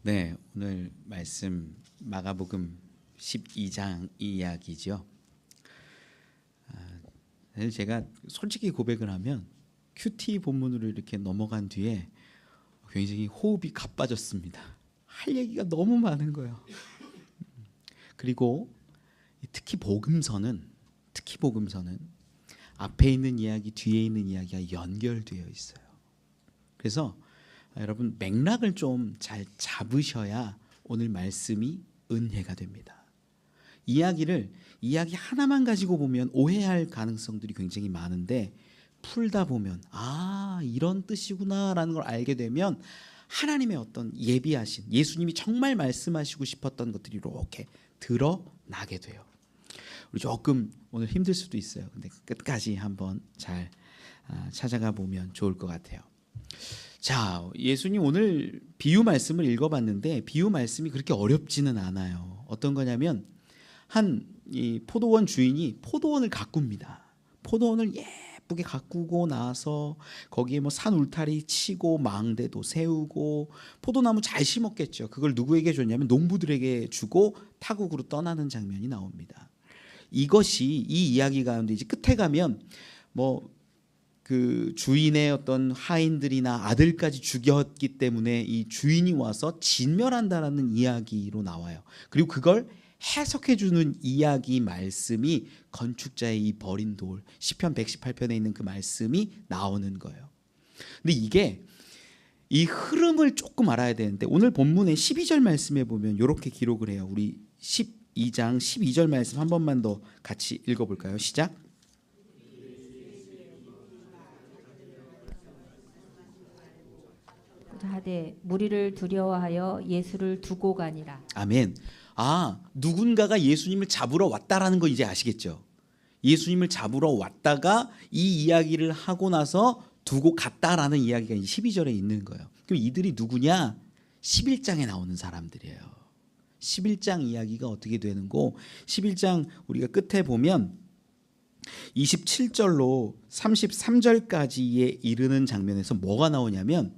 네, 오늘 말씀 마가복음 12장 이야기죠. 사실 제가 솔직히 고백을 하면 큐티 본문으로 이렇게 넘어간 뒤에 굉장히 호흡이 가빠졌습니다. 할 얘기가 너무 많은 거예요. 그리고 특히 복음서는 앞에 있는 이야기, 뒤에 있는 이야기가 연결되어 있어요. 그래서 여러분 맥락을 좀 잘 잡으셔야 오늘 말씀이 은혜가 됩니다. 이야기 하나만 가지고 보면 오해할 가능성들이 굉장히 많은데 풀다 보면 이런 뜻이구나라는 걸 알게 되면 하나님의 어떤 예비하신 예수님이 정말 말씀하시고 싶었던 것들이 이렇게 드러나게 돼요. 우리 조금 오늘 힘들 수도 있어요. 근데 끝까지 한번 잘 찾아가 보면 좋을 것 같아요. 자, 예수님 오늘 비유 말씀을 읽어봤는데 비유 말씀이 그렇게 어렵지는 않아요. 어떤 거냐면 이 포도원 주인이 포도원을 가꿉니다. 포도원을 예쁘게 가꾸고 나서 거기에 뭐 산 울타리 치고 망대도 세우고 포도나무 잘 심었겠죠. 그걸 누구에게 줬냐면 농부들에게 주고 타국으로 떠나는 장면이 나옵니다. 이것이 이 이야기 가운데 이제 끝에 가면 그 주인의 어떤 하인들이나 아들까지 죽였기 때문에 이 주인이 와서 진멸한다라는 이야기로 나와요. 그리고 그걸 해석해 주는 이야기 말씀이 건축자의 이 버린 돌 시편 118편에 있는 그 말씀이 나오는 거예요. 근데 이게 이 흐름을 조금 알아야 되는데 오늘 본문의 12절 말씀에 보면 이렇게 기록을 해요. 우리 12장 12절 말씀 한 번만 더 같이 읽어볼까요? 시작. 하되 무리를 두려워하여 예수를 두고 가니라. 아멘. 누군가가 예수님을 잡으러 왔다라는 거 이제 아시겠죠? 예수님을 잡으러 왔다가 이 이야기를 하고 나서 두고 갔다라는 이야기가 12절에 있는 거예요. 그럼 이들이 누구냐? 11장에 나오는 사람들이에요. 11장 이야기가 어떻게 되는 거? 11장 우리가 끝에 보면 27절로 33절까지에 이르는 장면에서 뭐가 나오냐면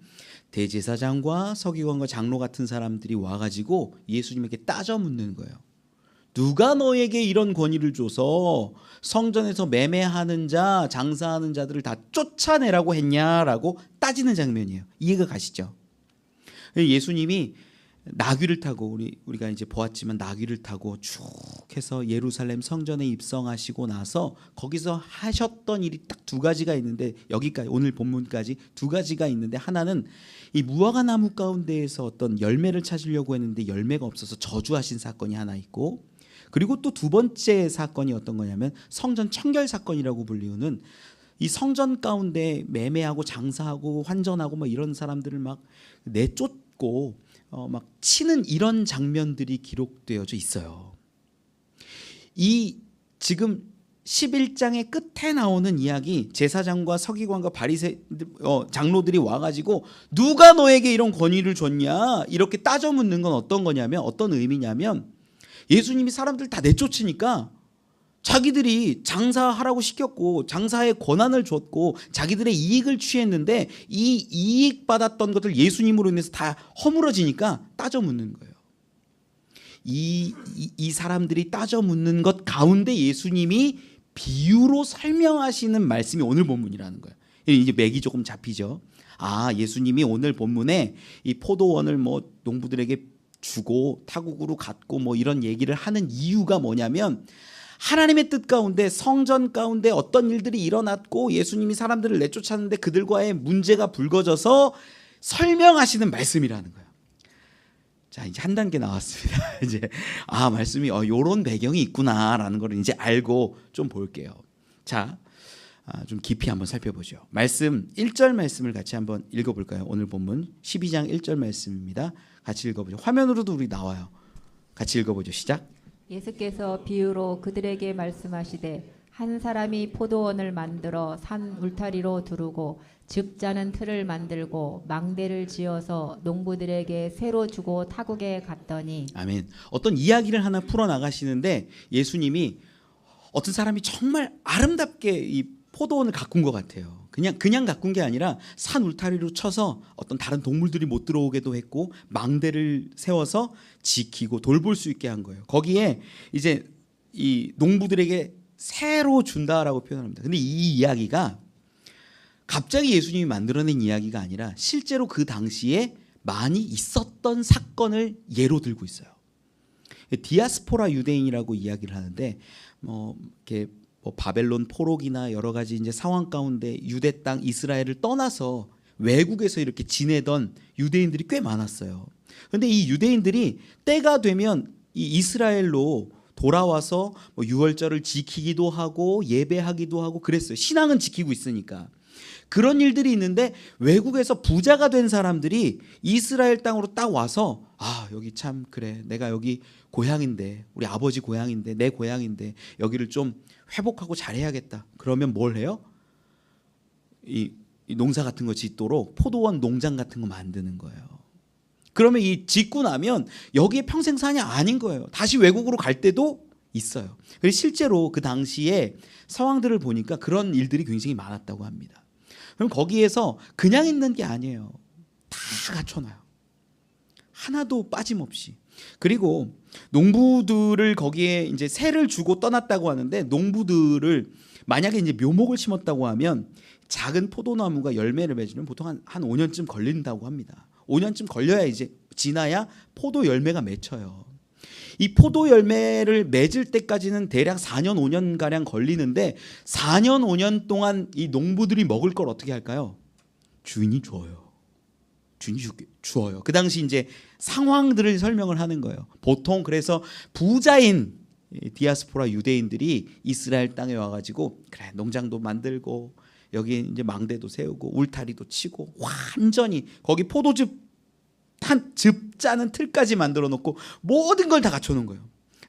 대제사장과 서기관과 장로 같은 사람들이 와가지고 예수님에게 따져 묻는 거예요. 누가 너에게 이런 권위를 줘서 성전에서 매매하는 자, 장사하는 자들을 다 쫓아내라고 했냐라고 따지는 장면이에요. 이해가 가시죠? 예수님이 나귀를 타고 우리가 이제 보았지만 나귀를 타고 쭉 해서 예루살렘 성전에 입성하시고 나서 거기서 하셨던 일이 딱 두 가지가 있는데 여기까지 오늘 본문까지 두 가지가 있는데 하나는 이 무화과 나무 가운데에서 어떤 열매를 찾으려고 했는데 열매가 없어서 저주하신 사건이 하나 있고 그리고 또 두 번째 사건이 어떤 거냐면 성전 청결 사건이라고 불리우는 이 성전 가운데 매매하고 장사하고 환전하고 이런 사람들을 막 내쫓고 막 치는 이런 장면들이 기록되어져 있어요. 이 지금 11장의 끝에 나오는 이야기 제사장과 서기관과 바리새 장로들이 와가지고 누가 너에게 이런 권위를 줬냐 이렇게 따져 묻는 건 어떤 거냐면 어떤 의미냐면 예수님이 사람들 다 내쫓으니까 자기들이 장사하라고 시켰고 장사의 권한을 줬고 자기들의 이익을 취했는데 이 이익 받았던 것들 예수님으로 인해서 다 허물어지니까 따져 묻는 거예요. 이 사람들이 따져 묻는 것 가운데 예수님이 비유로 설명하시는 말씀이 오늘 본문이라는 거예요. 이제 맥이 조금 잡히죠. 예수님이 오늘 본문에 이 포도원을 농부들에게 주고 타국으로 갔고 이런 얘기를 하는 이유가 뭐냐면 하나님의 뜻 가운데 성전 가운데 어떤 일들이 일어났고 예수님이 사람들을 내쫓았는데 그들과의 문제가 불거져서 설명하시는 말씀이라는 거예요. 자, 이제 한 단계 나왔습니다. 이제 말씀이 요런 배경이 있구나라는 걸 이제 알고 좀 볼게요. 자, 좀 깊이 한번 살펴보죠. 말씀 1절 말씀을 같이 한번 읽어볼까요? 오늘 본문 12장 1절 말씀입니다. 같이 읽어보죠. 화면으로도 우리 나와요. 같이 읽어보죠. 시작. 예수께서 비유로 그들에게 말씀하시되 한 사람이 포도원을 만들어 산 울타리로 두르고 즙자는 틀을 만들고 망대를 지어서 농부들에게 새로 주고 타국에 갔더니 아멘. 어떤 이야기를 하나 풀어 나가시는데 예수님이 어떤 사람이 정말 아름답게 이 포도원을 가꾼 것 같아요. 그냥 가꾼 게 아니라 산 울타리로 쳐서 어떤 다른 동물들이 못 들어오게도 했고 망대를 세워서 지키고 돌볼 수 있게 한 거예요. 거기에 이제 이 농부들에게 새로 준다라고 표현합니다. 근데 이 이야기가 갑자기 예수님이 만들어낸 이야기가 아니라 실제로 그 당시에 많이 있었던 사건을 예로 들고 있어요. 디아스포라 유대인이라고 이야기를 하는데 이렇게 바벨론 포로기나 여러 가지 이제 상황 가운데 유대 땅 이스라엘을 떠나서 외국에서 이렇게 지내던 유대인들이 꽤 많았어요. 그런데 이 유대인들이 때가 되면 이 이스라엘로 돌아와서 유월절을 지키기도 하고 예배하기도 하고 그랬어요. 신앙은 지키고 있으니까. 그런 일들이 있는데 외국에서 부자가 된 사람들이 이스라엘 땅으로 딱 와서 여기 참 그래 내가 여기 고향인데 우리 아버지 고향인데 내 고향인데 여기를 좀 회복하고 잘해야겠다. 그러면 뭘 해요? 이 농사 같은 거 짓도록 포도원 농장 같은 거 만드는 거예요. 그러면 이 짓고 나면 여기에 평생 사냐 아닌 거예요. 다시 외국으로 갈 때도 있어요. 그래서 실제로 그 당시에 상황들을 보니까 그런 일들이 굉장히 많았다고 합니다. 그럼 거기에서 그냥 있는 게 아니에요. 다 갖춰놔요. 하나도 빠짐없이. 그리고 농부들을 거기에 이제 새를 주고 떠났다고 하는데 농부들을 만약에 이제 묘목을 심었다고 하면 작은 포도나무가 열매를 맺으면 보통 한 5년쯤 걸린다고 합니다. 5년쯤 걸려야 이제 지나야 포도 열매가 맺혀요. 이 포도 열매를 맺을 때까지는 대략 4년 5년 가량 걸리는데 4년 5년 동안 이 농부들이 먹을 걸 어떻게 할까요? 주인이 줘요. 주인이 주어요. 그 당시 이제 상황들을 설명을 하는 거예요. 보통 그래서 부자인 디아스포라 유대인들이 이스라엘 땅에 와가지고 그래 농장도 만들고 여기 이제 망대도 세우고 울타리도 치고 완전히 거기 포도즙 즙 짜는 틀까지 만들어 놓고 모든 걸 다 갖춰 놓은 거예요.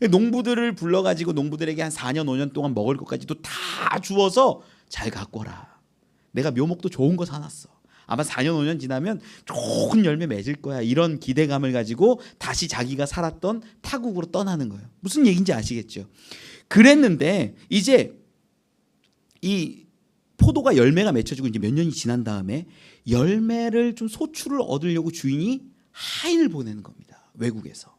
농부들을 불러가지고 농부들에게 한 4년 5년 동안 먹을 것까지도 다 주어서 잘 갖고 라. 내가 묘목도 좋은 거 사놨어. 아마 4년 5년 지나면 좋은 열매 맺을 거야. 이런 기대감을 가지고 다시 자기가 살았던 타국으로 떠나는 거예요. 무슨 얘기인지 아시겠죠? 그랬는데 이제 이 포도가 열매가 맺혀지고 이제 몇 년이 지난 다음에 열매를 좀 소출을 얻으려고 주인이 하인을 보내는 겁니다. 외국에서.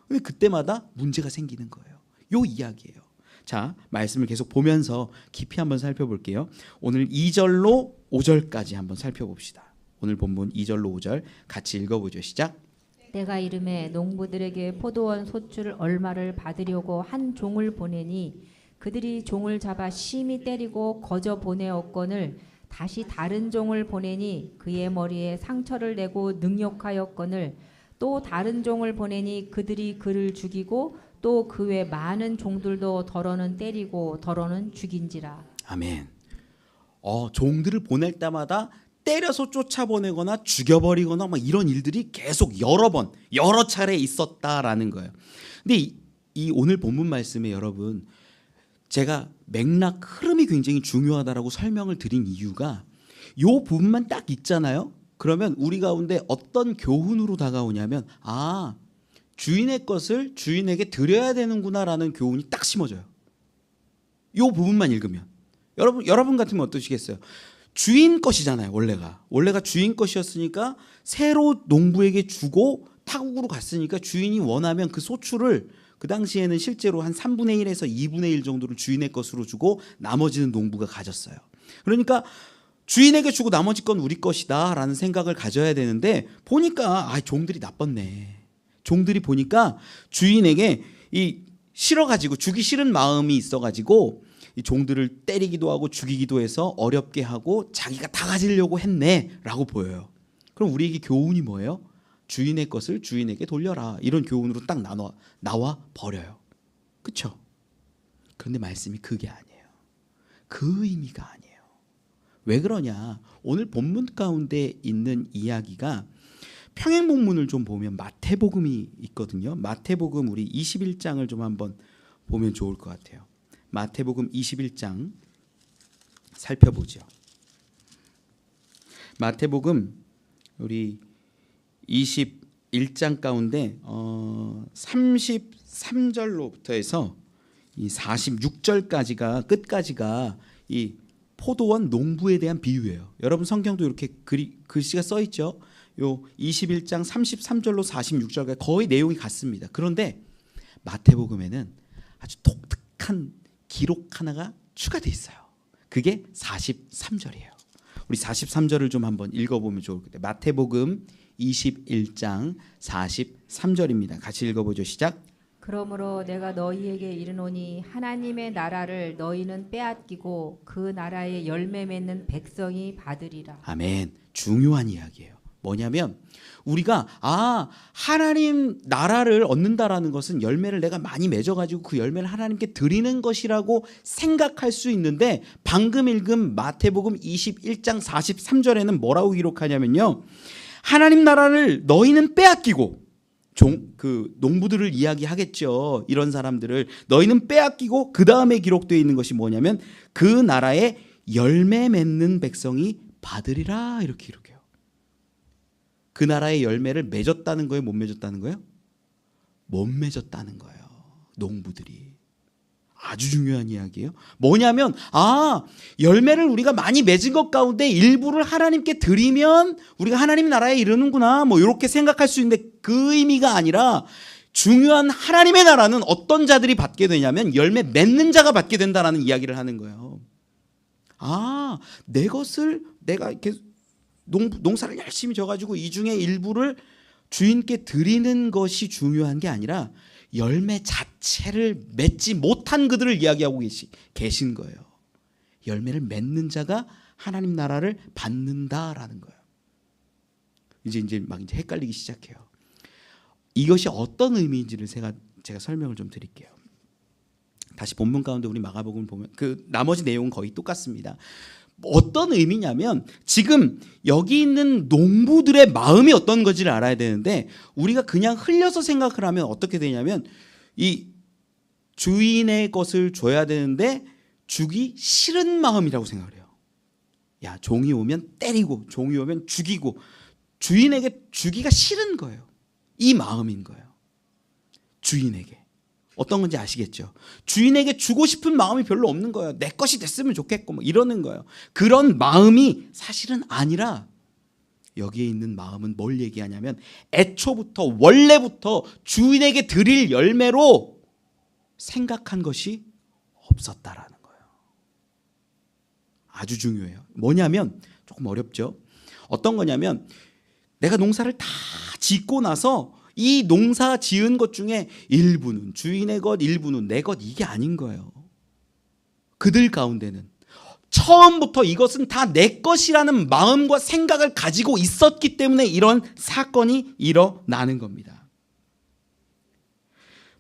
근데 그때마다 문제가 생기는 거예요. 요 이야기예요. 자, 말씀을 계속 보면서 깊이 한번 살펴볼게요. 오늘 2절로 5절까지 한번 살펴봅시다. 오늘 본문 2절로 5절 같이 읽어보죠. 시작. 내가 이름에 농부들에게 포도원 소출을 얼마를 받으려고 한 종을 보내니 그들이 종을 잡아 심히 때리고 거저 보내었거늘 다시 다른 종을 보내니 그의 머리에 상처를 내고 능욕하였거늘 또 다른 종을 보내니 그들이 그를 죽이고 또 그 외 많은 종들도 더러는 때리고 더러는 죽인지라. 아멘. 종들을 보낼 때마다 때려서 쫓아보내거나 죽여버리거나 막 이런 일들이 계속 여러 번 여러 차례 있었다라는 거예요. 근데 이 오늘 본문 말씀에 여러분 제가 맥락 흐름이 굉장히 중요하다라고 설명을 드린 이유가 요 부분만 딱 있잖아요. 그러면 우리 가운데 어떤 교훈으로 다가오냐면 주인의 것을 주인에게 드려야 되는구나라는 교훈이 딱 심어져요. 요 부분만 읽으면 여러분 같으면 어떠시겠어요? 주인 것이잖아요. 원래가 주인 것이었으니까 새로 농부에게 주고 타국으로 갔으니까 주인이 원하면 그 소출을 그 당시에는 실제로 한 3분의 1에서 2분의 1 정도를 주인의 것으로 주고 나머지는 농부가 가졌어요. 그러니까 주인에게 주고 나머지 건 우리 것이다 라는 생각을 가져야 되는데 보니까 종들이 나빴네. 종들이 보니까 주인에게 싫어가지고 주기 싫은 마음이 있어가지고 이 종들을 때리기도 하고 죽이기도 해서 어렵게 하고 자기가 다 가지려고 했네 라고 보여요. 그럼 우리에게 교훈이 뭐예요? 주인의 것을 주인에게 돌려라. 이런 교훈으로 딱 나와 버려요. 그렇죠? 그런데 말씀이 그게 아니에요. 그 의미가 아니에요. 왜 그러냐? 오늘 본문 가운데 있는 이야기가 평행본문을 좀 보면 마태복음이 있거든요. 마태복음 우리 21장을 좀 한번 보면 좋을 것 같아요. 마태복음 21장 살펴보죠. 마태복음 우리 21장 가운데 33절로부터 해서 이 46절까지가 끝까지가 이 포도원 농부에 대한 비유예요. 여러분 성경도 이렇게 글씨가 써 있죠. 요 21장 33절로 46절까지 거의 내용이 같습니다. 그런데 마태복음에는 아주 독특한 기록 하나가 추가돼 있어요. 그게 43절이에요. 우리 43절을 좀 한번 읽어보면 좋을 것 같아요. 마태복음 21장 43절입니다. 같이 읽어보죠. 시작. 그러므로 내가 너희에게 이르노니 하나님의 나라를 너희는 빼앗기고 그 나라의 열매 맺는 백성이 받으리라. 아멘. 중요한 이야기예요. 뭐냐면 우리가 하나님 나라를 얻는다라는 것은 열매를 내가 많이 맺어가지고 그 열매를 하나님께 드리는 것이라고 생각할 수 있는데 방금 읽은 마태복음 21장 43절에는 뭐라고 기록하냐면요. 하나님 나라를 너희는 빼앗기고 그 농부들을 이야기하겠죠. 이런 사람들을 너희는 빼앗기고 그 다음에 기록되어 있는 것이 뭐냐면 그 나라에 열매 맺는 백성이 받으리라 이렇게 기록해요. 그 나라의 열매를 맺었다는 거예요? 못 맺었다는 거예요? 못 맺었다는 거예요. 농부들이. 아주 중요한 이야기예요. 뭐냐면 열매를 우리가 많이 맺은 것 가운데 일부를 하나님께 드리면 우리가 하나님 나라에 이르는구나 뭐 이렇게 생각할 수 있는데 그 의미가 아니라 중요한 하나님의 나라는 어떤 자들이 받게 되냐면 열매 맺는 자가 받게 된다라는 이야기를 하는 거예요. 내 것을 내가 이렇게 농사를 열심히 져가지고 이 중에 일부를 주인께 드리는 것이 중요한 게 아니라 열매 자체를 맺지 못한 그들을 이야기하고 계신 거예요. 열매를 맺는 자가 하나님 나라를 받는다라는 거예요. 이제 막 헷갈리기 시작해요. 이것이 어떤 의미인지를 제가 설명을 좀 드릴게요. 다시 본문 가운데 우리 마가복음을 보면 그 나머지 내용은 거의 똑같습니다. 어떤 의미냐면 지금 여기 있는 농부들의 마음이 어떤 건지를 알아야 되는데 우리가 그냥 흘려서 생각을 하면 어떻게 되냐면 이 주인의 것을 줘야 되는데 주기 싫은 마음이라고 생각을 해요. 야, 종이 오면 때리고 종이 오면 죽이고 주인에게 주기가 싫은 거예요. 이 마음인 거예요. 주인에게. 어떤 건지 아시겠죠? 주인에게 주고 싶은 마음이 별로 없는 거예요. 내 것이 됐으면 좋겠고 뭐 이러는 거예요. 그런 마음이 사실은 아니라 여기에 있는 마음은 뭘 얘기하냐면 애초부터 원래부터 주인에게 드릴 열매로 생각한 것이 없었다라는 거예요. 아주 중요해요. 뭐냐면 조금 어렵죠? 어떤 거냐면 내가 농사를 다 짓고 나서 이 농사 지은 것 중에 일부는 주인의 것, 일부는 내 것 이게 아닌 거예요. 그들 가운데는 처음부터 이것은 다 내 것이라는 마음과 생각을 가지고 있었기 때문에 이런 사건이 일어나는 겁니다.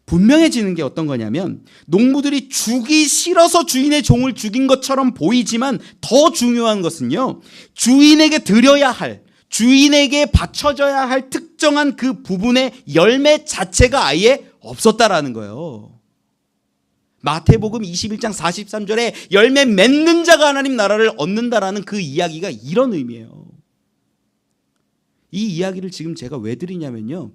분명해지는 게 어떤 거냐면 농부들이 주기 싫어서 주인의 종을 죽인 것처럼 보이지만 더 중요한 것은요. 주인에게 드려야 할 주인에게 바쳐져야 할 특정한 그 부분의 열매 자체가 아예 없었다라는 거예요. 마태복음 21장 43절에 열매 맺는 자가 하나님 나라를 얻는다라는 그 이야기가 이런 의미예요. 이 이야기를 지금 제가 왜 드리냐면요.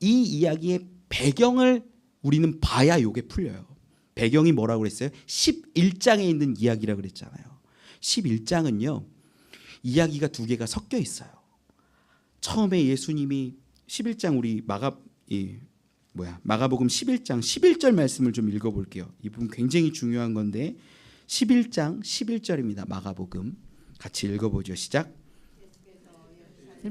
이 이야기의 배경을 우리는 봐야 요게 풀려요. 배경이 뭐라고 그랬어요? 11장에 있는 이야기라고 그랬잖아요. 11장은요. 이야기가 두 개가 섞여 있어요. 처음에 예수님이 11장 우리 마가복음 11장 11절 말씀을 좀 읽어볼게요. 이 부분 굉장히 중요한 건데 11장 11절입니다. 마가복음 같이 읽어보죠. 시작.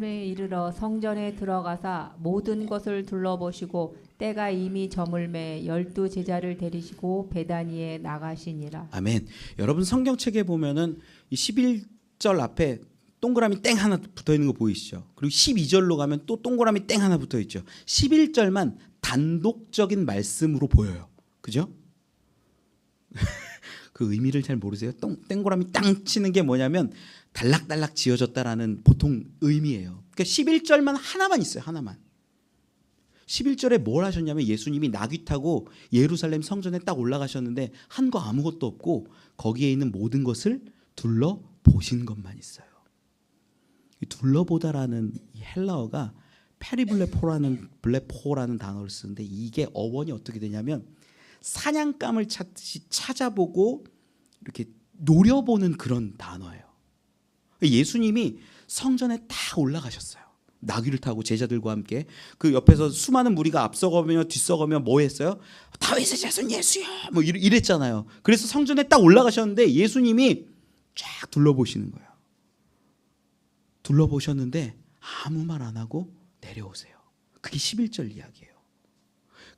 에 이르러 성전에 들어가사 모든 것을 둘러보시고 때가 이미 저물매 12 제자를 데리시고 베다니에 나가시니라. 아멘. 여러분 성경책에 보면은 이 11절 앞에 동그라미 땡 하나 붙어 있는 거 보이시죠? 그리고 12절로 가면 또 동그라미 땡 하나 붙어 있죠. 11절만 단독적인 말씀으로 보여요. 그죠? 그 의미를 잘 모르세요? 땡고라미 땅 치는 게 뭐냐면 달락달락 지어졌다라는 보통 의미예요. 그러니까 11절만 하나만 있어요. 하나만. 11절에 뭘 하셨냐면 예수님이 나귀 타고 예루살렘 성전에 딱 올라가셨는데 한 거 아무것도 없고 거기에 있는 모든 것을 둘러보신 것만 있어요. 둘러보다라는 이 헬라어가 페리블레포라는 단어를 쓰는데 이게 어원이 어떻게 되냐면 사냥감을 찾듯이 찾아보고 이렇게 노려보는 그런 단어예요. 예수님이 성전에 다 올라가셨어요. 나귀를 타고 제자들과 함께 그 옆에서 수많은 무리가 앞서가며 뒤서가며 뭐 했어요? 다윗의 자손 예수여 뭐 이랬잖아요. 그래서 성전에 딱 올라가셨는데 예수님이 쫙 둘러보시는 거예요. 둘러보셨는데 아무 말 안 하고 내려오세요. 그게 11절 이야기예요.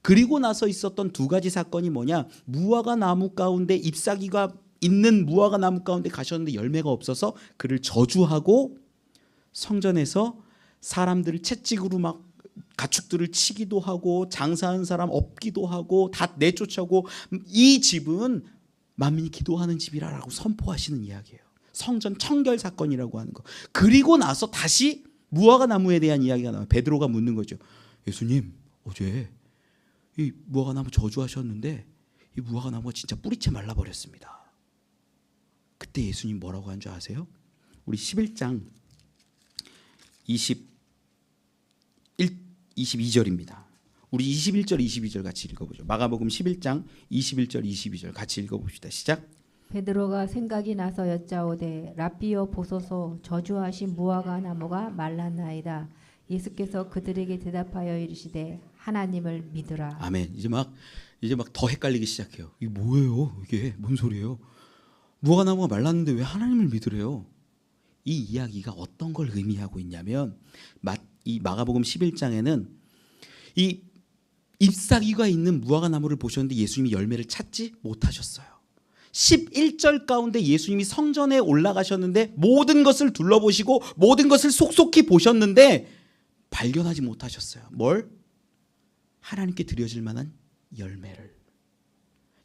그리고 나서 있었던 두 가지 사건이 뭐냐? 무화과 나무 가운데 잎사귀가 있는 무화과 나무 가운데 가셨는데 열매가 없어서 그를 저주하고 성전에서 사람들을 채찍으로 막 가축들을 치기도 하고 장사하는 사람 업기도 하고 다 내쫓아오고 이 집은 만민이 기도하는 집이라고 선포하시는 이야기예요. 성전 청결 사건이라고 하는 거. 그리고 나서 다시 무화과 나무에 대한 이야기가 나와요. 베드로가 묻는 거죠. 예수님, 어제 이 무화과 나무 저주하셨는데 이 무화과 나무가 진짜 뿌리채 말라버렸습니다. 그때 예수님 뭐라고 한 줄 아세요? 우리 11장 22절입니다. 우리 21절 22절 같이 읽어보죠. 마가복음 11장 21절 22절 같이 읽어봅시다. 시작. 베드로가 생각이 나서 여짜오되 라삐여 보소서 저주하신 무화과 나무가 말랐나이다. 예수께서 그들에게 대답하여 이르시되 하나님을 믿으라. 아멘. 이제 막 더 헷갈리기 시작해요. 이게 뭐예요? 이게 뭔 소리예요? 무화과 나무가 말랐는데 왜 하나님을 믿으래요? 이 이야기가 어떤 걸 의미하고 있냐면 이 마가복음 11장에는 이 잎사귀가 있는 무화과 나무를 보셨는데 예수님이 열매를 찾지 못하셨어요. 11절 가운데 예수님이 성전에 올라가셨는데 모든 것을 둘러보시고 모든 것을 속속히 보셨는데 발견하지 못하셨어요. 뭘? 하나님께 드려질 만한 열매를.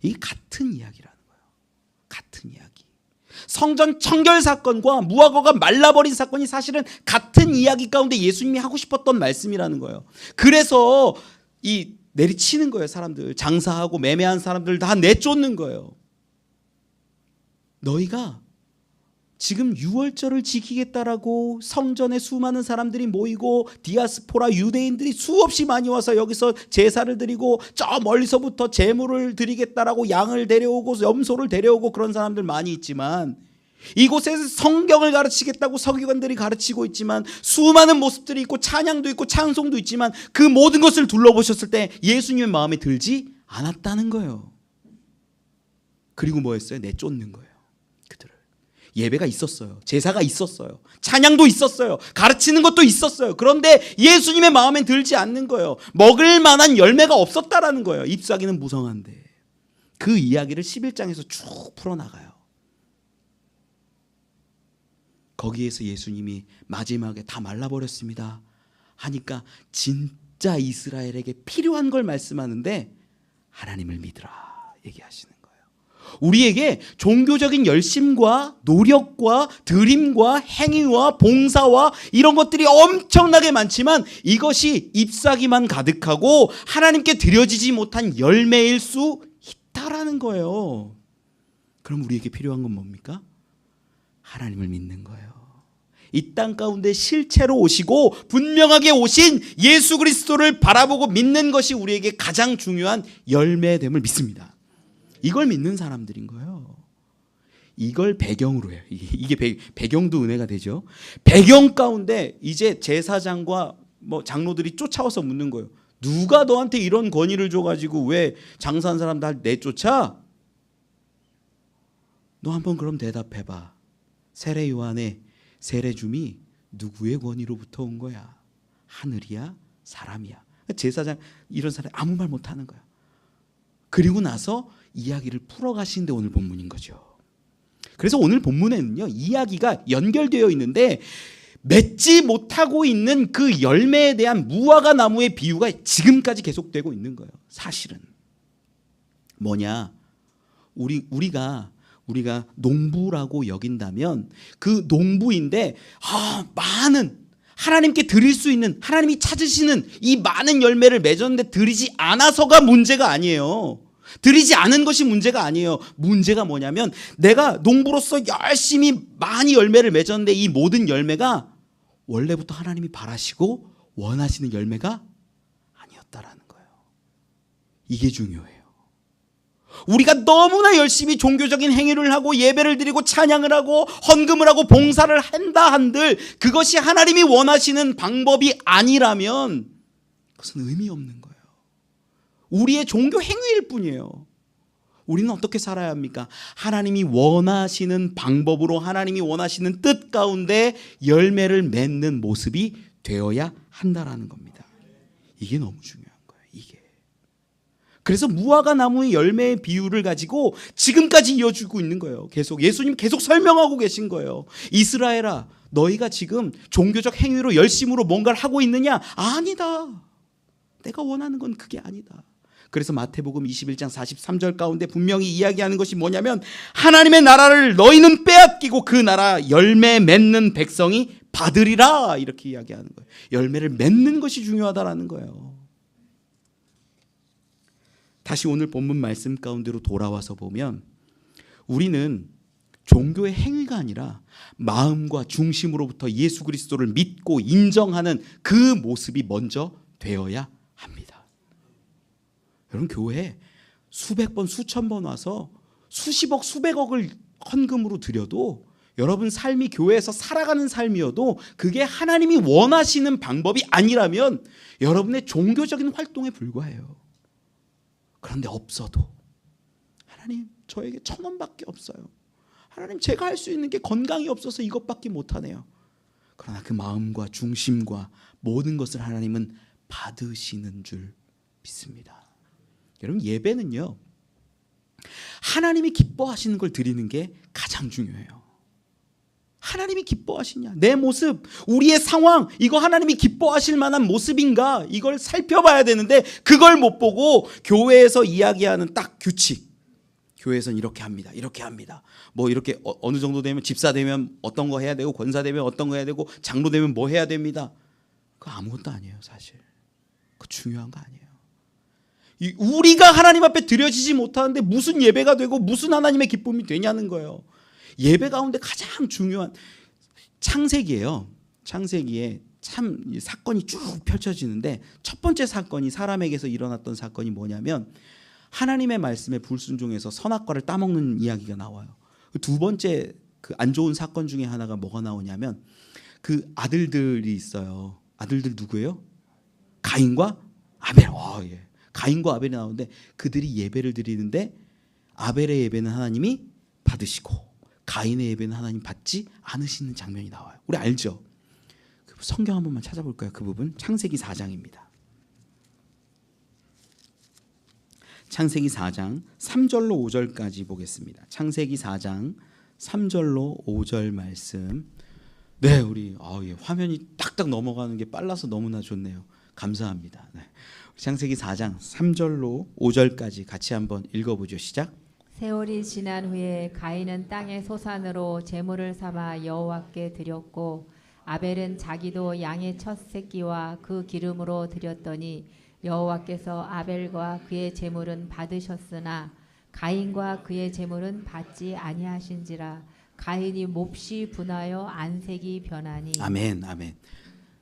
이게 같은 이야기라는 거예요. 같은 이야기. 성전 청결 사건과 무화과가 말라버린 사건이 사실은 같은 이야기 가운데 예수님이 하고 싶었던 말씀이라는 거예요. 그래서 이 내리치는 거예요. 사람들 장사하고 매매한 사람들 다 내쫓는 거예요. 너희가 지금 유월절을 지키겠다라고 성전에 수많은 사람들이 모이고 디아스포라 유대인들이 수없이 많이 와서 여기서 제사를 드리고 저 멀리서부터 제물을 드리겠다라고 양을 데려오고 염소를 데려오고 그런 사람들 많이 있지만 이곳에서 성경을 가르치겠다고 서기관들이 가르치고 있지만 수많은 모습들이 있고 찬양도 있고 찬송도 있지만 그 모든 것을 둘러보셨을 때 예수님의 마음에 들지 않았다는 거예요. 그리고 뭐 했어요? 내쫓는 거예요. 그들을. 예배가 있었어요. 제사가 있었어요. 찬양도 있었어요. 가르치는 것도 있었어요. 그런데 예수님의 마음에 들지 않는 거예요. 먹을 만한 열매가 없었다라는 거예요. 잎사귀는 무성한데. 그 이야기를 11장에서 쭉 풀어나가요. 거기에서 예수님이 마지막에 다 말라버렸습니다 하니까 진짜 이스라엘에게 필요한 걸 말씀하는데 하나님을 믿으라 얘기하시는 거예요. 우리에게 종교적인 열심과 노력과 드림과 행위와 봉사와 이런 것들이 엄청나게 많지만 이것이 잎사귀만 가득하고 하나님께 드려지지 못한 열매일 수 있다라는 거예요. 그럼 우리에게 필요한 건 뭡니까? 하나님을 믿는 거예요. 이 땅 가운데 실체로 오시고 분명하게 오신 예수 그리스도를 바라보고 믿는 것이 우리에게 가장 중요한 열매됨을 믿습니다. 이걸 믿는 사람들인 거예요. 이걸 배경으로 해요. 이게 배경도 은혜가 되죠. 배경 가운데 이제 제사장과 뭐 장로들이 쫓아와서 묻는 거예요. 누가 너한테 이런 권위를 줘가지고 왜 장사한 사람 다 내쫓아? 너 한번 그럼 대답해봐. 세례 요한의 세례줌이 누구의 권위로부터 온 거야? 하늘이야? 사람이야? 제사장 이런 사람이 아무 말 못하는 거야. 그리고 나서 이야기를 풀어가시는데 오늘 본문인 거죠. 그래서 오늘 본문에는요 이야기가 연결되어 있는데 맺지 못하고 있는 그 열매에 대한 무화과 나무의 비유가 지금까지 계속되고 있는 거예요. 사실은 뭐냐? 우리가 농부라고 여긴다면 그 농부인데 많은 하나님께 드릴 수 있는 하나님이 찾으시는 이 많은 열매를 맺었는데 드리지 않아서가 문제가 아니에요. 드리지 않은 것이 문제가 아니에요. 문제가 뭐냐면 내가 농부로서 열심히 많이 열매를 맺었는데 이 모든 열매가 원래부터 하나님이 바라시고 원하시는 열매가 아니었다라는 거예요. 이게 중요해요. 우리가 너무나 열심히 종교적인 행위를 하고 예배를 드리고 찬양을 하고 헌금을 하고 봉사를 한다 한들 그것이 하나님이 원하시는 방법이 아니라면 그것은 의미 없는 거예요. 우리의 종교 행위일 뿐이에요. 우리는 어떻게 살아야 합니까? 하나님이 원하시는 방법으로 하나님이 원하시는 뜻 가운데 열매를 맺는 모습이 되어야 한다라는 겁니다. 이게 너무 중요한 거예요. 이게. 그래서 무화과 나무의 열매의 비유를 가지고 지금까지 이어주고 있는 거예요. 예수님 계속 설명하고 계신 거예요. 이스라엘아, 너희가 지금 종교적 행위로 열심으로 뭔가를 하고 있느냐? 아니다. 내가 원하는 건 그게 아니다. 그래서 마태복음 21장 43절 가운데 분명히 이야기하는 것이 뭐냐면 하나님의 나라를 너희는 빼앗기고 그 나라 열매 맺는 백성이 받으리라, 이렇게 이야기하는 거예요. 열매를 맺는 것이 중요하다라는 거예요. 다시 오늘 본문 말씀 가운데로 돌아와서 보면 우리는 종교의 행위가 아니라 마음과 중심으로부터 예수 그리스도를 믿고 인정하는 그 모습이 먼저 되어야 합니다. 여러분, 교회에 수백 번 수천 번 와서 수십억 수백억을 헌금으로 드려도 여러분 삶이 교회에서 살아가는 삶이어도 그게 하나님이 원하시는 방법이 아니라면 여러분의 종교적인 활동에 불과해요. 그런데 없어도 하나님, 저에게 1,000원밖에 없어요. 하나님, 제가 할 수 있는 게 건강이 없어서 이것밖에 못하네요. 그러나 그 마음과 중심과 모든 것을 하나님은 받으시는 줄 믿습니다. 여러분, 예배는요, 하나님이 기뻐하시는 걸 드리는 게 가장 중요해요. 하나님이 기뻐하시냐, 내 모습, 우리의 상황, 이거 하나님이 기뻐하실 만한 모습인가, 이걸 살펴봐야 되는데 그걸 못 보고 교회에서 이야기하는 딱 규칙, 교회에서는 이렇게 합니다, 이렇게 합니다, 뭐 이렇게 어느 정도 되면 집사 되면 어떤 거 해야 되고 권사 되면 어떤 거 해야 되고 장로 되면 뭐 해야 됩니다. 그거 아무것도 아니에요. 사실 그거 중요한 거 아니에요. 우리가 하나님 앞에 드려지지 못하는데 무슨 예배가 되고 무슨 하나님의 기쁨이 되냐는 거예요. 예배 가운데 가장 중요한 창세기예요. 창세기에 참 사건이 쭉 펼쳐지는데 첫 번째 사건이, 사람에게서 일어났던 사건이 뭐냐면 하나님의 말씀에 불순종해서 선악과를 따먹는 이야기가 나와요. 두 번째 그 안 좋은 사건 중에 하나가 뭐가 나오냐면 그 아들들이 있어요. 아들들 누구예요? 가인과 아벨. 예. 가인과 아벨이 나오는데 그들이 예배를 드리는데 아벨의 예배는 하나님이 받으시고 가인의 예배는 하나님 받지 않으시는 장면이 나와요. 우리 알죠? 성경 한 번만 찾아볼까요? 그 부분 창세기 4장입니다. 창세기 4장 3절로 5절까지 보겠습니다. 창세기 4장 3절로 5절 말씀. 네, 우리 화면이 딱딱 넘어가는 게 빨라서 너무나 좋네요. 감사합니다. 네. 창세기 4장 3절로 5절까지 같이 한번 읽어보죠. 시작. 세월이 지난 후에 가인은 땅의 소산으로 제물을 삼아 여호와께 드렸고 아벨은 자기도 양의 첫 새끼와 그 기름으로 드렸더니 여호와께서 아벨과 그의 제물은 받으셨으나 가인과 그의 제물은 받지 아니하신지라. 가인이 몹시 분하여 안색이 변하니. 아멘, 아멘.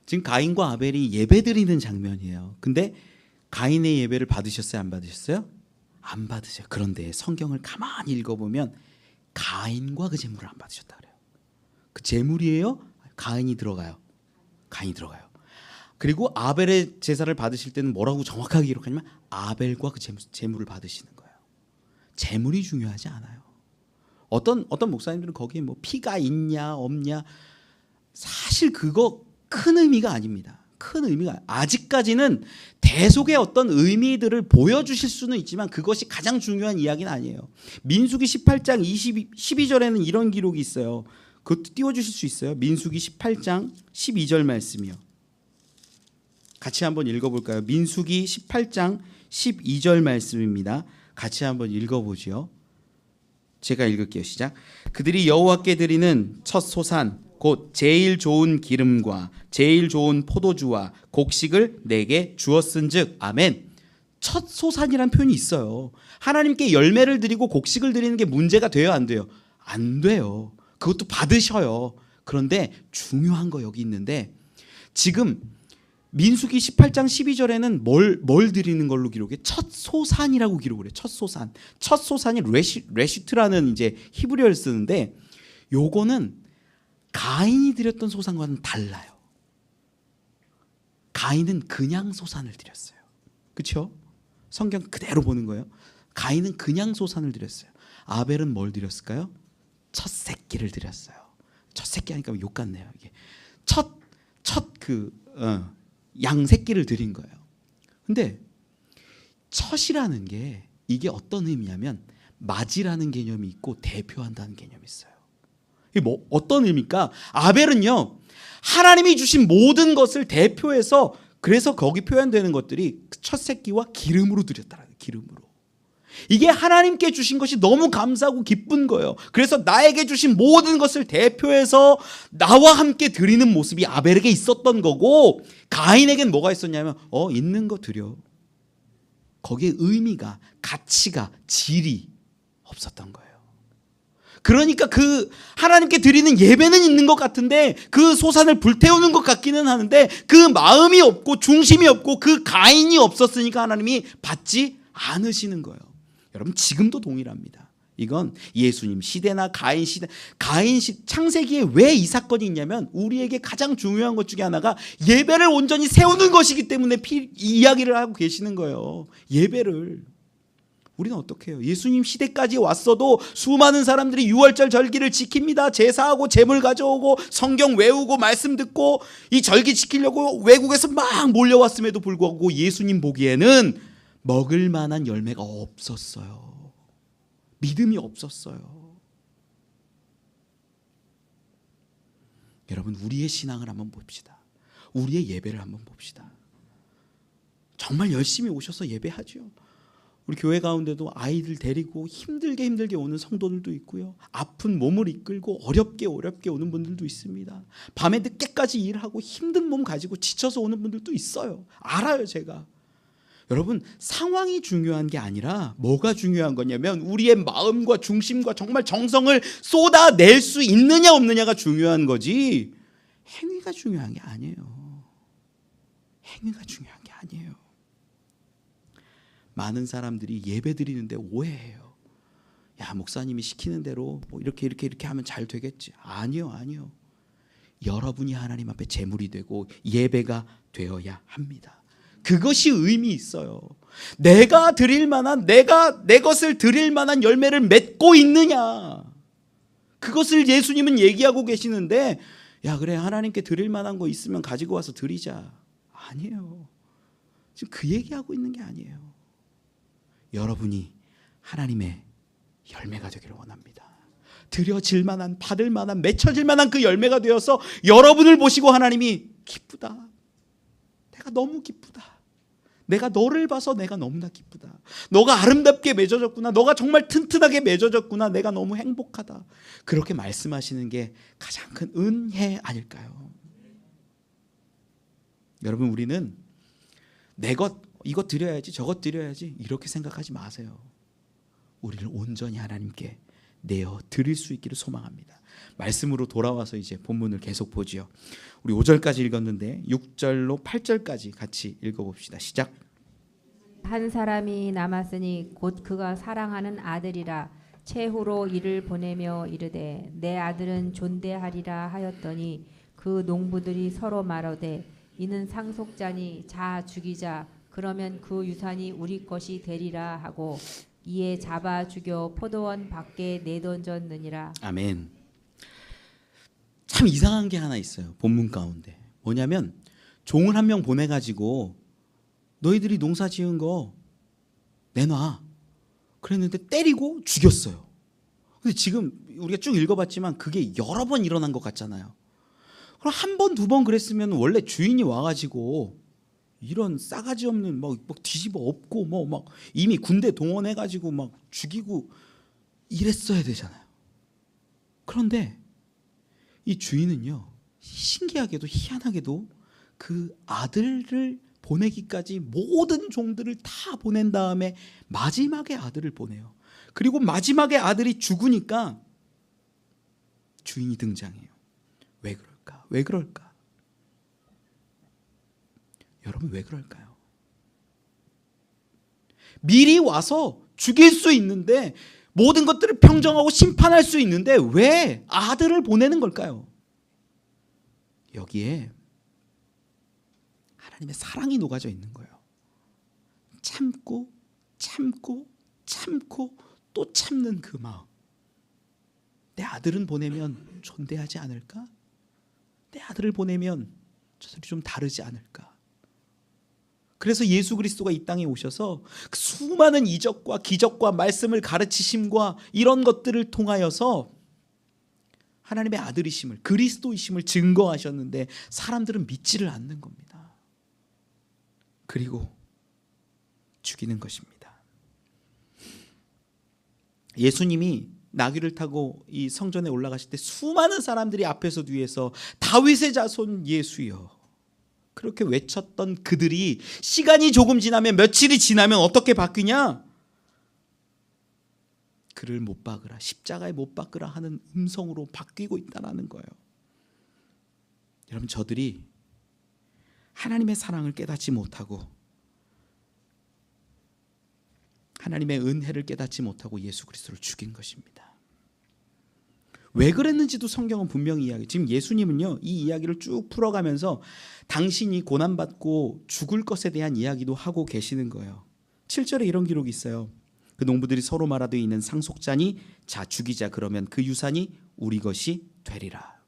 지금 가인과 아벨이 예배드리는 장면이에요. 근데 가인의 예배를 받으셨어요? 안 받으셨어요? 안 받으세요. 그런데 성경을 가만히 읽어보면 가인과 그 제물을 안 받으셨다 그래요. 그 제물이에요? 가인이 들어가요. 가인이 들어가요. 그리고 아벨의 제사를 받으실 때는 뭐라고 정확하게 기록하냐면 아벨과 그 제물을 받으시는 거예요. 제물이 중요하지 않아요. 어떤 목사님들은 거기에 뭐 피가 있냐 없냐, 사실 그거 큰 의미가 아닙니다. 큰 의미가 아직까지는 대속의 어떤 의미들을 보여주실 수는 있지만 그것이 가장 중요한 이야기는 아니에요. 민수기 18장 12절에는 이런 기록이 있어요. 그것도 띄워주실 수 있어요? 민수기 18장 12절 말씀이요. 같이 한번 읽어볼까요? 민수기 18장 12절 말씀입니다. 같이 한번 읽어보죠. 제가 읽을게요. 시작. 그들이 여호와께 드리는 첫 소산 곧 제일 좋은 기름과 제일 좋은 포도주와 곡식을 내게 주었은즉. 아멘. 첫 소산이라는 표현이 있어요. 하나님께 열매를 드리고 곡식을 드리는 게 문제가 돼요, 안 돼요? 안 돼요. 그것도 받으셔요. 그런데 중요한 거 여기 있는데, 지금 민수기 18장 12절에는 뭘 드리는 걸로 기록해? 첫 소산이라고 기록을 해. 첫 소산. 첫 소산이 레슈트라는 이제 히브리어를 쓰는데 요거는 가인이 드렸던 소산과는 달라요. 가인은 그냥 소산을 드렸어요. 그렇죠? 성경 그대로 보는 거예요. 가인은 그냥 소산을 드렸어요. 아벨은 뭘 드렸을까요? 첫 새끼를 드렸어요. 첫 새끼 하니까 욕 같네요. 이게 첫 양 새끼를 드린 거예요. 근데 첫이라는 게 이게 어떤 의미냐면 맞이라는 개념이 있고 대표한다는 개념이 있어요. 이게 뭐 어떤 의미입니까? 아벨은요 하나님이 주신 모든 것을 대표해서 그래서 거기 표현되는 것들이 첫 새끼와 기름으로 드렸다라는 거예요. 기름으로. 이게 하나님께 주신 것이 너무 감사하고 기쁜 거예요. 그래서 나에게 주신 모든 것을 대표해서 나와 함께 드리는 모습이 아벨에게 있었던 거고 가인에겐 뭐가 있었냐면 있는 거 드려. 거기에 의미가 가치가 질이 없었던 거예요. 그러니까 그 하나님께 드리는 예배는 있는 것 같은데 그 소산을 불태우는 것 같기는 하는데 그 마음이 없고 중심이 없고 그 가인이 없었으니까 하나님이 받지 않으시는 거예요. 여러분 지금도 동일합니다. 이건 예수님 시대나 가인 시대, 창세기에 왜 이 사건이 있냐면 우리에게 가장 중요한 것 중에 하나가 예배를 온전히 세우는 것이기 때문에 이야기를 하고 계시는 거예요. 예배를. 우리는 어떻게 해요? 예수님 시대까지 왔어도 수많은 사람들이 유월절 절기를 지킵니다. 제사하고 제물 가져오고 성경 외우고 말씀 듣고 이 절기 지키려고 외국에서 막 몰려왔음에도 불구하고 예수님 보기에는 먹을 만한 열매가 없었어요. 믿음이 없었어요. 여러분 우리의 신앙을 한번 봅시다. 우리의 예배를 한번 봅시다. 정말 열심히 오셔서 예배하죠. 우리 교회 가운데도 아이들 데리고 힘들게 오는 성도들도 있고요. 아픈 몸을 이끌고 어렵게 오는 분들도 있습니다. 밤에 늦게까지 일하고 힘든 몸 가지고 지쳐서 오는 분들도 있어요. 알아요 제가. 여러분 상황이 중요한 게 아니라 뭐가 중요한 거냐면 우리의 마음과 중심과 정말 정성을 쏟아낼 수 있느냐 없느냐가 중요한 거지 행위가 중요한 게 아니에요. 행위가 중요한 게 아니에요. 많은 사람들이 예배 드리는데 오해해요. 야 목사님이 시키는 대로 뭐 이렇게 하면 잘 되겠지. 아니요. 여러분이 하나님 앞에 제물이 되고 예배가 되어야 합니다. 그것이 의미 있어요. 내가 드릴 만한 내 것을 드릴 만한 열매를 맺고 있느냐. 그것을 예수님은 얘기하고 계시는데 야 그래 하나님께 드릴 만한 거 있으면 가지고 와서 드리자. 아니에요. 지금 그 얘기하고 있는 게 아니에요. 여러분이 하나님의 열매가 되기를 원합니다. 드려질 만한 받을 만한 맺혀질 만한 그 열매가 되어서 여러분을 보시고 하나님이 기쁘다. 내가 너무 기쁘다. 내가 너를 봐서 내가 너무나 기쁘다. 너가 아름답게 맺어졌구나. 너가 정말 튼튼하게 맺어졌구나. 내가 너무 행복하다. 그렇게 말씀하시는 게 가장 큰 은혜 아닐까요? 여러분 우리는 내 것 이것 드려야지 저것 드려야지 이렇게 생각하지 마세요. 우리를 온전히 하나님께 내어 드릴 수 있기를 소망합니다. 말씀으로 돌아와서 이제 본문을 계속 보지요. 우리 5절까지 읽었는데 6절로 8절까지 같이 읽어봅시다. 시작. 한 사람이 남았으니 곧 그가 사랑하는 아들이라 최후로 이를 보내며 이르되 내 아들은 존대하리라 하였더니 그 농부들이 서로 말하되 이는 상속자니 자 죽이자 그러면 그 유산이 우리 것이 되리라 하고 이에 잡아 죽여 포도원 밖에 내던졌느니라. 아멘. 참 이상한 게 하나 있어요. 본문 가운데. 뭐냐면 종을 한 명 보내가지고 너희들이 농사 지은 거 내놔. 그랬는데 때리고 죽였어요. 근데 지금 우리가 쭉 읽어봤지만 그게 여러 번 일어난 것 같잖아요. 그럼 한 번, 두 번 그랬으면 원래 주인이 와가지고 이런 싸가지 없는 막 뒤집어 엎고 막 이미 군대 동원해가지고 막 죽이고 이랬어야 되잖아요. 그런데 이 주인은요 신기하게도 희한하게도 그 아들을 보내기까지 모든 종들을 다 보낸 다음에 마지막에 아들을 보내요. 그리고 마지막에 아들이 죽으니까 주인이 등장해요. 왜 그럴까? 여러분 왜 그럴까요? 미리 와서 죽일 수 있는데, 모든 것들을 평정하고 심판할 수 있는데 왜 아들을 보내는 걸까요? 여기에 하나님의 사랑이 녹아져 있는 거예요. 참고 참고 참고 또 참는 그 마음. 내 아들은 보내면 존대하지 않을까? 내 아들을 보내면 저들이 좀 다르지 않을까? 그래서 예수 그리스도가 이 땅에 오셔서 그 수많은 이적과 기적과 말씀을 가르치심과 이런 것들을 통하여서 하나님의 아들이심을, 그리스도이심을 증거하셨는데 사람들은 믿지를 않는 겁니다. 그리고 죽이는 것입니다. 예수님이 나귀를 타고 이 성전에 올라가실 때 수많은 사람들이 앞에서 뒤에서 다윗의 자손 예수여 그렇게 외쳤던 그들이 시간이 조금 지나면, 며칠이 지나면 어떻게 바뀌냐? 그를 못 박으라, 십자가에 못 박으라 하는 음성으로 바뀌고 있다는 거예요. 여러분, 저들이 하나님의 사랑을 깨닫지 못하고 하나님의 은혜를 깨닫지 못하고 예수 그리스도를 죽인 것입니다. 왜 그랬는지도 성경은 분명히 이야기. 지금 예수님은요, 이 이야기를 쭉 풀어가면서 당신이 고난받고 죽을 것에 대한 이야기도 하고 계시는 거예요. 7절에 이런 기록이 있어요. 그 농부들이 서로 말하되 이는 상속자니 자 죽이자, 그러면 그 유산이 우리 것이 되리라.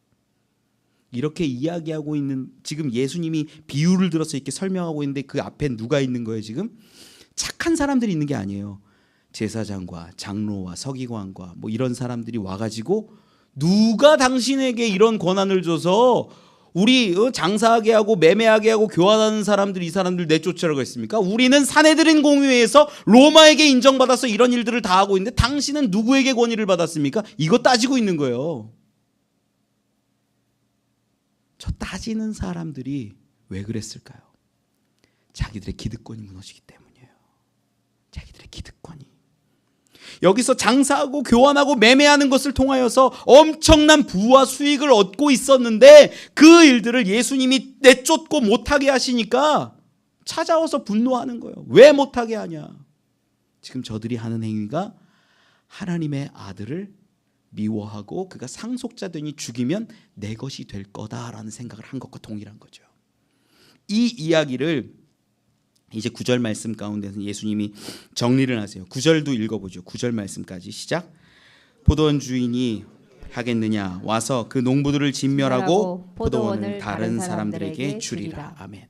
이렇게 이야기하고 있는, 지금 예수님이 비유를 들어서 이렇게 설명하고 있는데 그 앞에 누가 있는 거예요? 지금 착한 사람들이 있는 게 아니에요. 제사장과 장로와 서기관과 뭐 이런 사람들이 와가지고 누가 당신에게 이런 권한을 줘서 우리 장사하게 하고 매매하게 하고 교환하는 사람들, 이 사람들 내쫓으라고 했습니까? 우리는 사내들인 공회에서 로마에게 인정받아서 이런 일들을 다 하고 있는데 당신은 누구에게 권위를 받았습니까? 이거 따지고 있는 거예요. 저 따지는 사람들이 왜 그랬을까요? 자기들의 기득권이 무너지기 때문이에요. 자기들의 기득권이. 여기서 장사하고 교환하고 매매하는 것을 통하여서 엄청난 부와 수익을 얻고 있었는데 그 일들을 예수님이 내쫓고 못하게 하시니까 찾아와서 분노하는 거예요. 왜 못하게 하냐? 지금 저들이 하는 행위가 하나님의 아들을 미워하고 그가 상속자 되니 죽이면 내 것이 될 거다라는 생각을 한 것과 동일한 거죠. 이 이야기를 이제 9절 말씀 가운데서 예수님이 정리를 하세요. 9절도 읽어보죠. 9절 말씀까지 시작. 포도원 주인이 하겠느냐? 와서 그 농부들을 진멸하고 포도원을 다른 사람들에게 주리라. 아멘.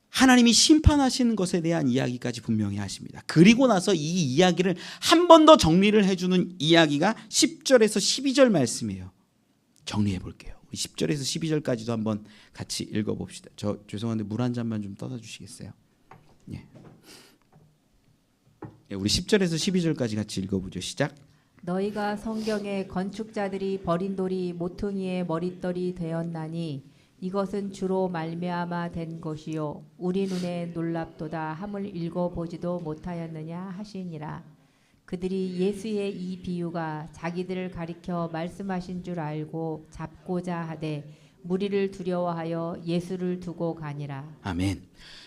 하나님이 심판하시는 것에 대한 이야기까지 분명히 하십니다. 그리고 나서 이 이야기를 한 번 더 정리를 해주는 이야기가 10절에서 12절 말씀이에요. 정리해 볼게요. 10절에서 12절까지도 한번 같이 읽어봅시다. 저 죄송한데 물 한 잔만 좀 떠다 주시겠어요? 예. 우리 10절에서 12절까지 같이 읽어보죠. 시작. 너희가 성경에 건축자들이 버린 돌이 모퉁이의 머릿돌이 되었나니 이것은 주로 말미암아 된 것이요 우리 눈에 놀랍도다 함을 읽어보지도 못하였느냐 하시니라. 그들이 예수의 이 비유가 자기들을 가리켜 말씀하신 줄 알고 잡고자 하되 무리를 두려워하여 예수를 두고 가니라. 아멘.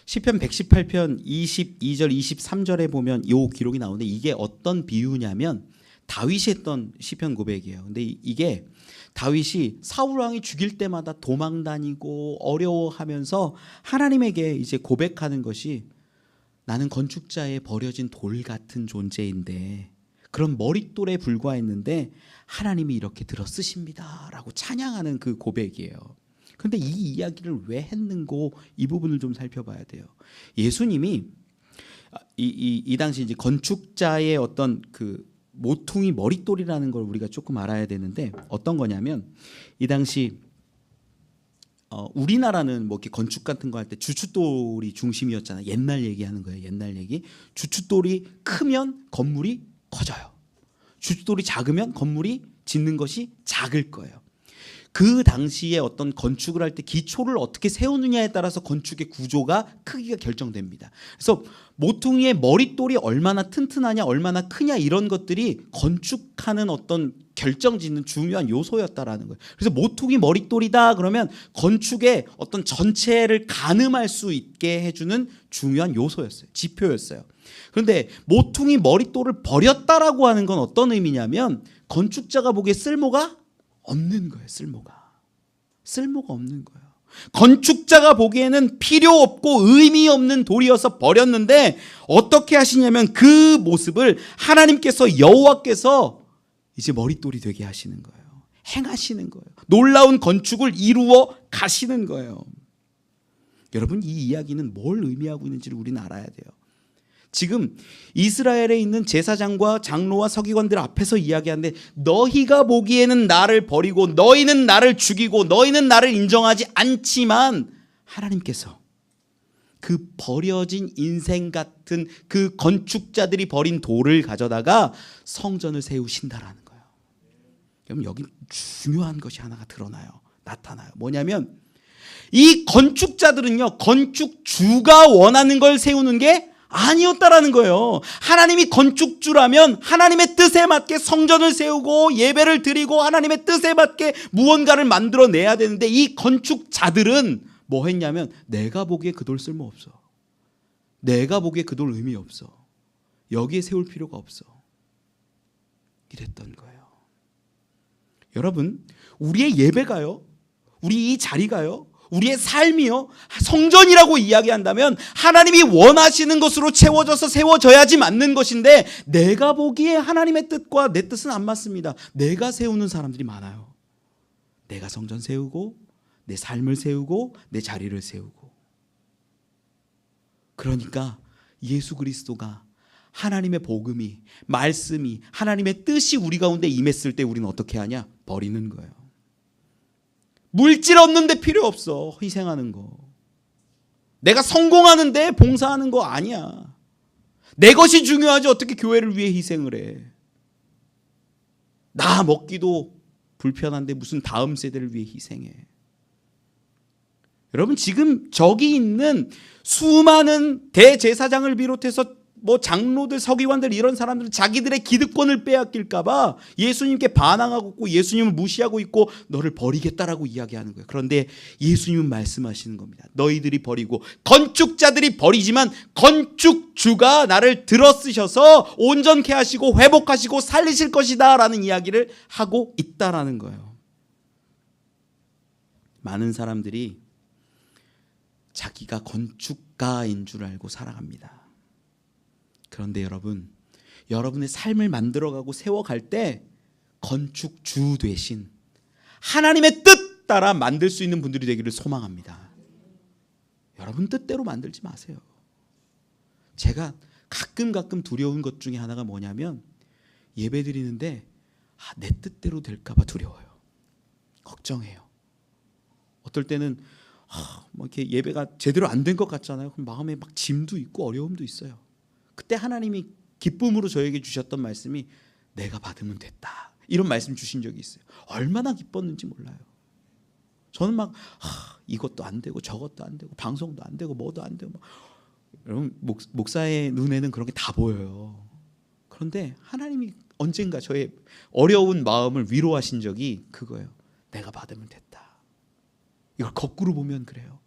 시편 118편 22절 23절에 보면 이 기록이 나오는데 이게 어떤 비유냐면 다윗이 했던 시편 고백이에요. 근데 이게 다윗이 사울 왕이 죽일 때마다 도망 다니고 어려워하면서 하나님에게 이제 고백하는 것이 나는 건축자의 버려진 돌 같은 존재인데 그런 머릿돌에 불과했는데 하나님이 이렇게 들어 쓰십니다라고 찬양하는 그 고백이에요. 그런데 이 이야기를 왜 했는고 이 부분을 좀 살펴봐야 돼요. 예수님이 이 당시 이제 건축자의 어떤 그 모퉁이 머릿돌이라는 걸 우리가 조금 알아야 되는데 어떤 거냐면 이 당시 우리나라는 뭐 이렇게 건축 같은 거 할 때 주춧돌이 중심이었잖아요. 옛날 얘기하는 거예요. 옛날 얘기. 주춧돌이 크면 건물이 커져요. 주춧돌이 작으면 건물이 짓는 것이 작을 거예요. 그 당시에 어떤 건축을 할 때 기초를 어떻게 세우느냐에 따라서 건축의 구조가 크기가 결정됩니다. 그래서 모퉁이의 머릿돌이 얼마나 튼튼하냐, 얼마나 크냐 이런 것들이 건축하는 어떤 결정짓는 중요한 요소였다라는 거예요. 그래서 모퉁이 머릿돌이다 그러면 건축의 어떤 전체를 가늠할 수 있게 해주는 중요한 요소였어요. 지표였어요. 그런데 모퉁이 머릿돌을 버렸다라고 하는 건 어떤 의미냐면 건축자가 보기에 쓸모가 없는 거예요. 쓸모가 없는 거예요. 건축자가 보기에는 필요 없고 의미 없는 돌이어서 버렸는데 어떻게 하시냐면 그 모습을 하나님께서 여호와께서 이제 머릿돌이 되게 하시는 거예요. 행하시는 거예요. 놀라운 건축을 이루어 가시는 거예요. 여러분, 이 이야기는 뭘 의미하고 있는지를 우리는 알아야 돼요. 지금 이스라엘에 있는 제사장과 장로와 서기관들 앞에서 이야기하는데 너희가 보기에는 나를 버리고 너희는 나를 죽이고 너희는 나를 인정하지 않지만 하나님께서 그 버려진 인생 같은 그 건축자들이 버린 돌을 가져다가 성전을 세우신다라는 거예요. 그럼 여기 중요한 것이 하나가 나타나요. 뭐냐면 이 건축자들은요, 건축주가 원하는 걸 세우는 게 아니었다라는 거예요. 하나님이 건축주라면 하나님의 뜻에 맞게 성전을 세우고 예배를 드리고 하나님의 뜻에 맞게 무언가를 만들어내야 되는데 이 건축자들은 뭐 했냐면 내가 보기에 그 돌 쓸모없어. 내가 보기에 그 돌 의미 없어. 여기에 세울 필요가 없어. 이랬던 거예요. 여러분, 우리의 예배가요, 우리 이 자리가요, 우리의 삶이요, 성전이라고 이야기한다면 하나님이 원하시는 것으로 채워져서 세워져야지 맞는 것인데 내가 보기에 하나님의 뜻과 내 뜻은 안 맞습니다. 내가 세우는 사람들이 많아요. 내가 성전 세우고 내 삶을 세우고 내 자리를 세우고. 그러니까 예수 그리스도가 하나님의 복음이, 말씀이, 하나님의 뜻이 우리 가운데 임했을 때 우리는 어떻게 하냐? 버리는 거예요. 물질 없는데 필요 없어. 희생하는 거. 내가 성공하는데 봉사하는 거 아니야. 내 것이 중요하지 어떻게 교회를 위해 희생을 해. 나 먹기도 불편한데 무슨 다음 세대를 위해 희생해. 여러분, 지금 저기 있는 수많은 대제사장을 비롯해서 뭐 장로들, 서기관들 이런 사람들은 자기들의 기득권을 빼앗길까 봐 예수님께 반항하고 있고 예수님을 무시하고 있고 너를 버리겠다라고 이야기하는 거예요. 그런데 예수님은 말씀하시는 겁니다. 너희들이 버리고 건축자들이 버리지만 건축주가 나를 들어쓰셔서 온전케 하시고 회복하시고 살리실 것이다 라는 이야기를 하고 있다라는 거예요. 많은 사람들이 자기가 건축가인 줄 알고 살아갑니다. 그런데 여러분, 여러분의 삶을 만들어가고 세워갈 때 건축주 대신 하나님의 뜻 따라 만들 수 있는 분들이 되기를 소망합니다. 여러분 뜻대로 만들지 마세요. 제가 가끔 두려운 것 중에 하나가 뭐냐면 예배 드리는데 내 뜻대로 될까 봐 두려워요. 걱정해요. 어떨 때는 뭐 이렇게 예배가 제대로 안 된 것 같잖아요. 그럼 마음에 막 짐도 있고 어려움도 있어요. 그때 하나님이 기쁨으로 저에게 주셨던 말씀이 내가 받으면 됐다. 이런 말씀 주신 적이 있어요. 얼마나 기뻤는지 몰라요. 저는 막 이것도 안 되고 저것도 안 되고 방송도 안 되고 뭐도 안 되고. 여러분, 목사의 눈에는 그런 게 다 보여요. 그런데 하나님이 언젠가 저의 어려운 마음을 위로하신 적이 그거예요. 내가 받으면 됐다. 이걸 거꾸로 보면 그래요.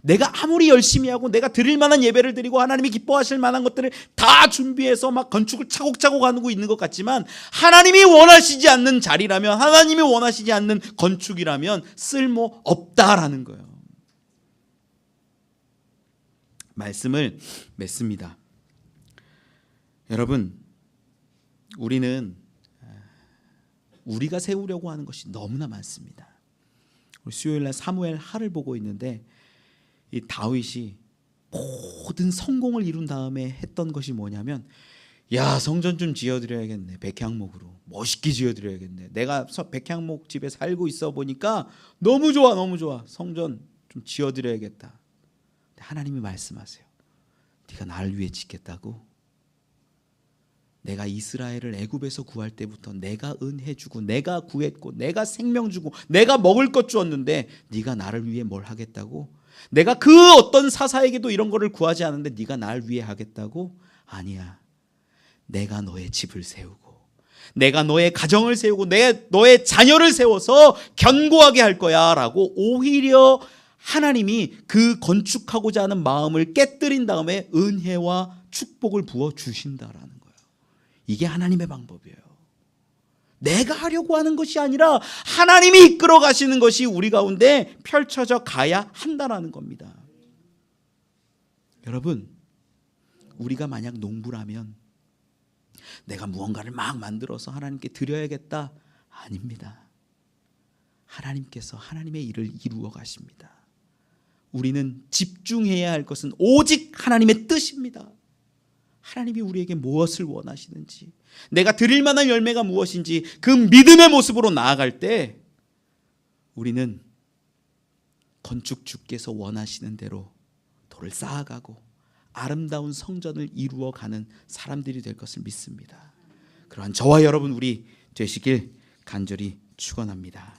내가 아무리 열심히 하고 내가 드릴 만한 예배를 드리고 하나님이 기뻐하실 만한 것들을 다 준비해서 막 건축을 차곡차곡 하고 있는 것 같지만 하나님이 원하시지 않는 자리라면, 하나님이 원하시지 않는 건축이라면 쓸모 없다라는 거예요. 말씀을 맺습니다. 여러분, 우리는 우리가 세우려고 하는 것이 너무나 많습니다. 우리 수요일날 사무엘 하를 보고 있는데 이 다윗이 모든 성공을 이룬 다음에 했던 것이 뭐냐면 성전 좀 지어드려야겠네. 백향목으로 멋있게 지어드려야겠네. 내가 백향목 집에 살고 있어 보니까 너무 좋아. 성전 좀 지어드려야겠다. 하나님이 말씀하세요. 네가 나를 위해 짓겠다고? 내가 이스라엘을 애굽에서 구할 때부터 내가 은혜 주고 내가 구했고 내가 생명 주고 내가 먹을 것 주었는데 네가 나를 위해 뭘 하겠다고? 내가 그 어떤 사사에게도 이런 거를 구하지 않는데 네가 날 위해 하겠다고? 아니야. 내가 너의 집을 세우고 내가 너의 가정을 세우고 너의 자녀를 세워서 견고하게 할 거야 라고 오히려 하나님이 그 건축하고자 하는 마음을 깨뜨린 다음에 은혜와 축복을 부어주신다라는 거예요. 이게 하나님의 방법이에요. 내가 하려고 하는 것이 아니라 하나님이 이끌어 가시는 것이 우리 가운데 펼쳐져 가야 한다라는 겁니다. 여러분, 우리가 만약 농부라면 내가 무언가를 막 만들어서 하나님께 드려야겠다? 아닙니다. 하나님께서 하나님의 일을 이루어 가십니다. 우리는 집중해야 할 것은 오직 하나님의 뜻입니다. 하나님이 우리에게 무엇을 원하시는지, 내가 드릴 만한 열매가 무엇인지 그 믿음의 모습으로 나아갈 때 우리는 건축주께서 원하시는 대로 돌을 쌓아가고 아름다운 성전을 이루어가는 사람들이 될 것을 믿습니다. 그러한 저와 여러분 우리 되시길 간절히 축원합니다.